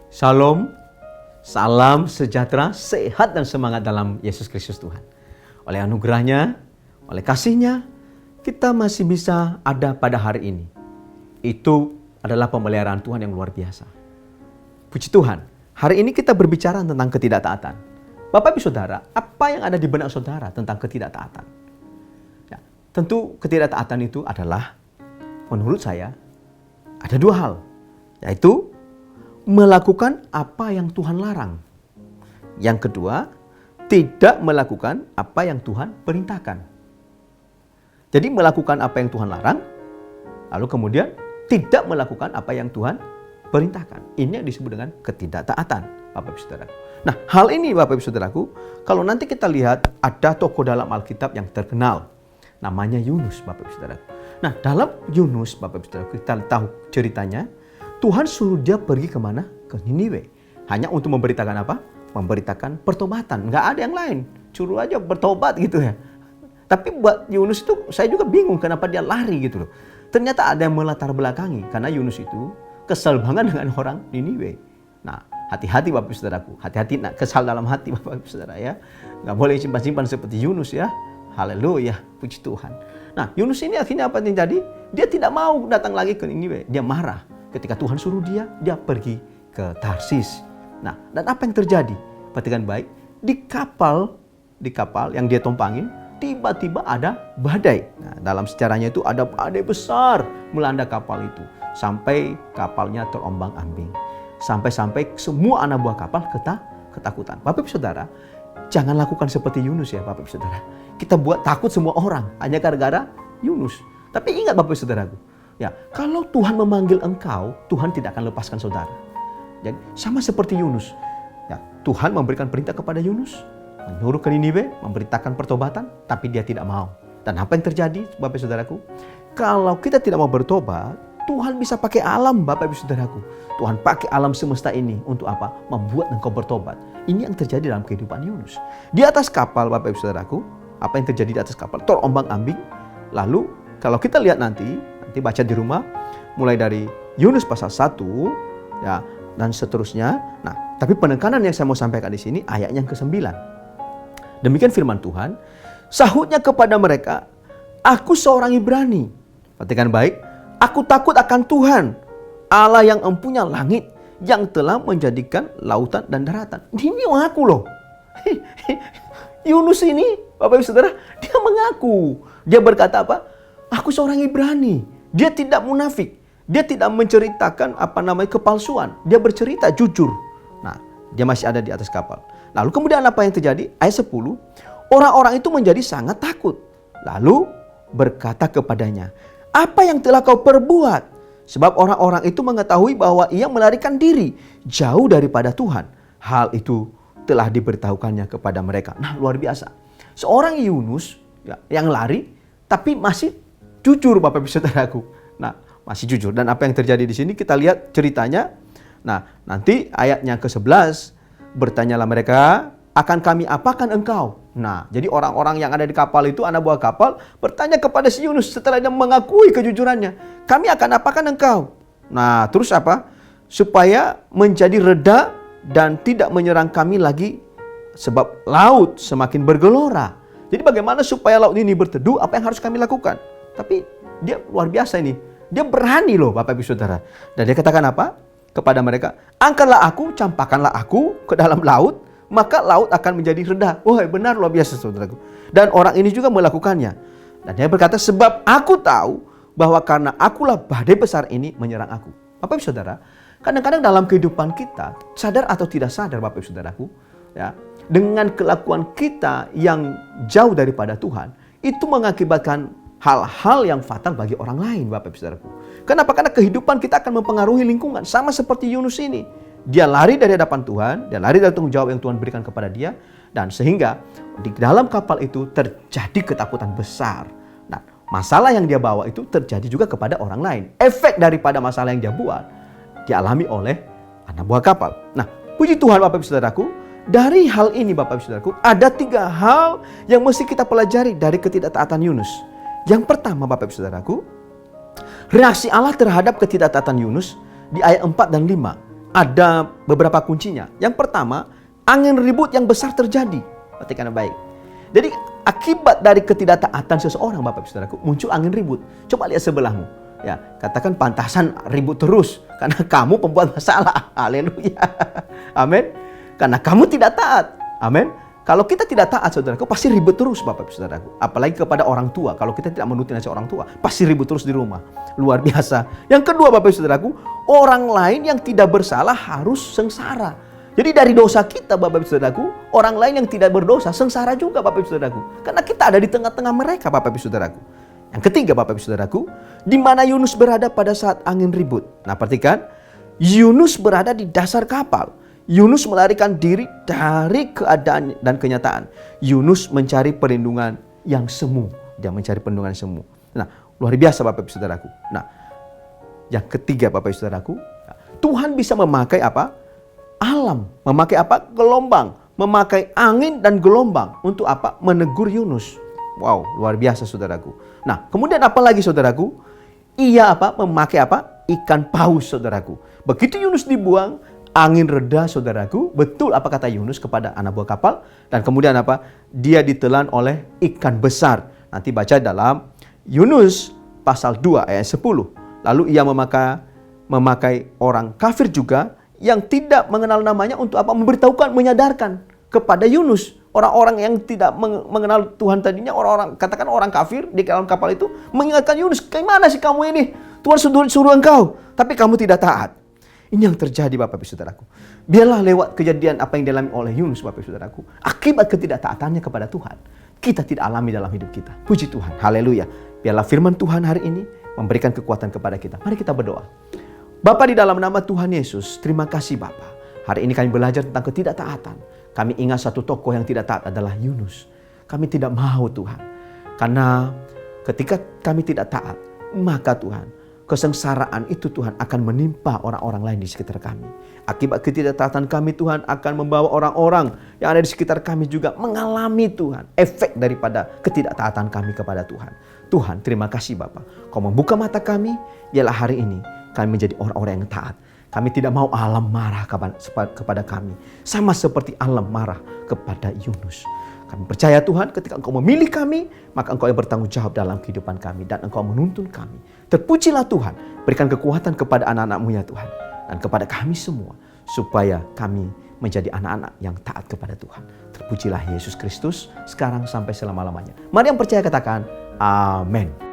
Shalom, salam sejahtera, sehat dan semangat dalam Yesus Kristus Tuhan. Oleh anugerahnya, oleh kasihnya, kita masih bisa ada pada hari ini. Itu adalah pemeliharaan Tuhan yang luar biasa. Puji Tuhan, hari ini kita berbicara tentang ketidaktaatan. Bapak Ibu Saudara, apa yang ada di benak saudara tentang ketidaktaatan? Ya, tentu ketidaktaatan itu adalah, menurut saya, ada dua hal, yaitu melakukan apa yang Tuhan larang. Yang kedua, tidak melakukan apa yang Tuhan perintahkan. Jadi melakukan apa yang Tuhan larang, lalu kemudian tidak melakukan apa yang Tuhan perintahkan. Ini yang disebut dengan ketidaktaatan, Bapak Ibu Saudara. Nah, hal ini Bapak Ibu Saudaraku, kalau nanti kita lihat ada tokoh dalam Alkitab yang terkenal, namanya Yunus, Bapak Ibu Saudaraku. Nah, dalam Yunus, Bapak Ibu Saudaraku, kita tahu ceritanya, Tuhan suruh dia pergi kemana? Ke Niniwe. Hanya untuk memberitakan apa? Memberitakan pertobatan. Nggak ada yang lain. Suruh aja bertobat gitu ya. Tapi buat Yunus itu saya juga bingung kenapa dia lari gitu loh. Ternyata ada yang melatar belakangi. Karena Yunus itu kesal banget dengan orang Niniwe. Nah, hati-hati Bapak Ibu Saudaraku. Hati-hati kesal dalam hati Bapak Ibu Saudara ya. Nggak boleh simpan-simpan seperti Yunus ya. Haleluya, puji Tuhan. Nah, Yunus ini akhirnya apa yang terjadi? Dia tidak mau datang lagi ke Niniwe. Dia marah. Ketika Tuhan suruh dia pergi ke Tarsis. Nah, dan apa yang terjadi? Perhatikan baik, di kapal yang dia tumpangin, tiba-tiba ada badai. Nah, dalam sejarahnya itu ada badai besar melanda kapal itu. Sampai kapalnya terombang-ambing. Sampai-sampai semua anak buah kapal ketakutan. Bapak Ibu Saudara, jangan lakukan seperti Yunus ya Bapak Ibu Saudara. Kita buat takut semua orang hanya gara-gara Yunus. Tapi ingat Bapak Ibu Saudaraku, ya, kalau Tuhan memanggil engkau, Tuhan tidak akan lepaskan saudara. Jadi sama seperti Yunus. Ya, Tuhan memberikan perintah kepada Yunus, menyuruh ke Niniwe, memberitakan pertobatan, tapi dia tidak mau. Dan apa yang terjadi, Bapak Saudaraku? Kalau kita tidak mau bertobat, Tuhan bisa pakai alam, Bapak Ibu Saudaraku. Tuhan pakai alam semesta ini untuk apa? Membuat engkau bertobat. Ini yang terjadi dalam kehidupan Yunus. Di atas kapal, Bapak Ibu Saudaraku, apa yang terjadi di atas kapal? Terombang-ambing. Lalu kalau kita lihat nanti baca di rumah, mulai dari Yunus pasal 1, ya, dan seterusnya. Nah, tapi penekanan yang saya mau sampaikan di sini ayatnya yang ke-9. Demikian firman Tuhan, sahutnya kepada mereka, aku seorang Ibrani. Perhatikan baik, aku takut akan Tuhan, Allah yang empunya langit, yang telah menjadikan lautan dan daratan. Ini mengaku loh. Yunus ini, Bapak Ibu Saudara, dia mengaku. Dia berkata apa? Aku seorang Ibrani. Dia tidak munafik. Dia tidak menceritakan kepalsuan. Dia bercerita jujur. Nah, dia masih ada di atas kapal. Lalu kemudian apa yang terjadi? Ayat 10. Orang-orang itu menjadi sangat takut. Lalu berkata kepadanya, apa yang telah kau perbuat? Sebab orang-orang itu mengetahui bahwa ia melarikan diri jauh daripada Tuhan. Hal itu telah diberitahukannya kepada mereka. Nah, luar biasa. Seorang Yunus ya, yang lari tapi masih jujur Bapak Ibu Saudaraku. Nah, masih jujur. Dan apa yang terjadi di sini kita lihat ceritanya. Nah, nanti ayatnya ke-11, bertanyalah mereka, akan kami apakan engkau? Nah, jadi orang-orang yang ada di kapal itu, anak buah kapal, bertanya kepada si Yunus setelah dia mengakui kejujurannya, kami akan apakan engkau? Nah, terus apa? Supaya menjadi reda dan tidak menyerang kami lagi, sebab laut semakin bergelora. Jadi bagaimana supaya laut ini berteduh? Apa yang harus kami lakukan? Tapi dia luar biasa ini. Dia berani loh Bapak Ibu Saudara. Dan dia katakan apa? Kepada mereka, angkatlah aku, campakkanlah aku ke dalam laut, maka laut akan menjadi reda. Wah, benar luar biasa saudaraku. Dan orang ini juga melakukannya. Dan dia berkata, sebab aku tahu bahwa karena akulah badai besar ini menyerang aku. Bapak Ibu Saudara, kadang-kadang dalam kehidupan kita, sadar atau tidak sadar Bapak Ibu Saudaraku, ya, dengan kelakuan kita yang jauh daripada Tuhan, itu mengakibatkan hal-hal yang fatal bagi orang lain, Bapak Ibu Saudaraku. Kenapa? Karena kehidupan kita akan mempengaruhi lingkungan. Sama seperti Yunus ini. Dia lari dari hadapan Tuhan, dia lari dari tanggung jawab yang Tuhan berikan kepada dia, dan sehingga di dalam kapal itu terjadi ketakutan besar. Nah, masalah yang dia bawa itu terjadi juga kepada orang lain. Efek daripada masalah yang dia buat dialami oleh anak buah kapal. Nah, puji Tuhan Bapak Ibu Saudaraku, dari hal ini Bapak Ibu Saudaraku, ada 3 hal yang mesti kita pelajari dari ketidaktaatan Yunus. Yang pertama Bapak Ibu Saudaraku, reaksi Allah terhadap ketidaktaatan Yunus di ayat 4 dan 5. ada beberapa kuncinya. Yang pertama, angin ribut yang besar terjadi. Perhatikan baik. Jadi akibat dari ketidaktaatan seseorang, Bapak Ibu Saudaraku, muncul angin ribut. Coba lihat sebelahmu. Ya, katakan pantasan ribut terus karena kamu pembuat masalah. Haleluya. Amin. Karena kamu tidak taat. Amin. Kalau kita tidak taat, saudaraku, pasti ribut terus, Bapak Ibu Saudaraku. Apalagi kepada orang tua. Kalau kita tidak menuruti nasihat orang tua, pasti ribut terus di rumah. Luar biasa. Yang kedua, Bapak Ibu Saudaraku, orang lain yang tidak bersalah harus sengsara. Jadi dari dosa kita, Bapak Ibu Saudaraku, orang lain yang tidak berdosa sengsara juga, Bapak Ibu Saudaraku. Karena kita ada di tengah-tengah mereka, Bapak Ibu Saudaraku. Yang ketiga, Bapak Ibu Saudaraku, di mana Yunus berada pada saat angin ribut. Nah, perhatikan, Yunus berada di dasar kapal. Yunus melarikan diri dari keadaan dan kenyataan. Yunus mencari perlindungan yang semu. Dia mencari perlindungan yang semu. Nah, luar biasa Bapak Ibu Saudaraku. Nah, yang ketiga Bapak Ibu Saudaraku, Tuhan bisa memakai apa? Alam, memakai apa? Gelombang, memakai angin dan gelombang untuk apa? Menegur Yunus. Wow, luar biasa Saudaraku. Nah, kemudian apa lagi Saudaraku? Ia apa? Memakai apa? Ikan paus Saudaraku. Begitu Yunus dibuang, angin reda Saudaraku. Betul apa kata Yunus kepada anak buah kapal. Dan kemudian apa? Dia ditelan oleh ikan besar. Nanti baca dalam Yunus pasal 2 ayat 10. Lalu ia memakai orang kafir juga yang tidak mengenal namanya untuk apa? Memberitahukan, menyadarkan kepada Yunus. Orang-orang yang tidak mengenal Tuhan tadinya, orang-orang, katakan orang kafir di dalam kapal itu, mengingatkan Yunus, "Gimana sih kamu ini? Tuhan suruh engkau, tapi kamu tidak taat." Ini yang terjadi Bapak Ibu Saudaraku. Biarlah lewat kejadian apa yang dialami oleh Yunus Bapak Ibu Saudaraku, akibat ketidaktaatannya kepada Tuhan, kita tidak alami dalam hidup kita. Puji Tuhan, haleluya. Biarlah firman Tuhan hari ini memberikan kekuatan kepada kita. Mari kita berdoa. Bapa, di dalam nama Tuhan Yesus, terima kasih Bapa. Hari ini kami belajar tentang ketidaktaatan. Kami ingat satu tokoh yang tidak taat adalah Yunus. Kami tidak mau Tuhan. Karena ketika kami tidak taat, maka Tuhan, kesengsaraan itu Tuhan akan menimpa orang-orang lain di sekitar kami. Akibat ketidaktaatan kami Tuhan akan membawa orang-orang yang ada di sekitar kami juga mengalami Tuhan efek daripada ketidaktaatan kami kepada Tuhan. Tuhan, terima kasih Bapa. Kau membuka mata kami, ialah hari ini kami menjadi orang-orang yang taat. Kami tidak mau alam marah kepada kami. Sama seperti alam marah kepada Yunus. Kami percaya Tuhan, ketika Engkau memilih kami, maka Engkau yang bertanggung jawab dalam kehidupan kami. Dan Engkau menuntun kami. Terpujilah Tuhan, berikan kekuatan kepada anak-anak-Mu ya Tuhan. Dan kepada kami semua, supaya kami menjadi anak-anak yang taat kepada Tuhan. Terpujilah Yesus Kristus, sekarang sampai selama-lamanya. Mari yang percaya katakan, amin.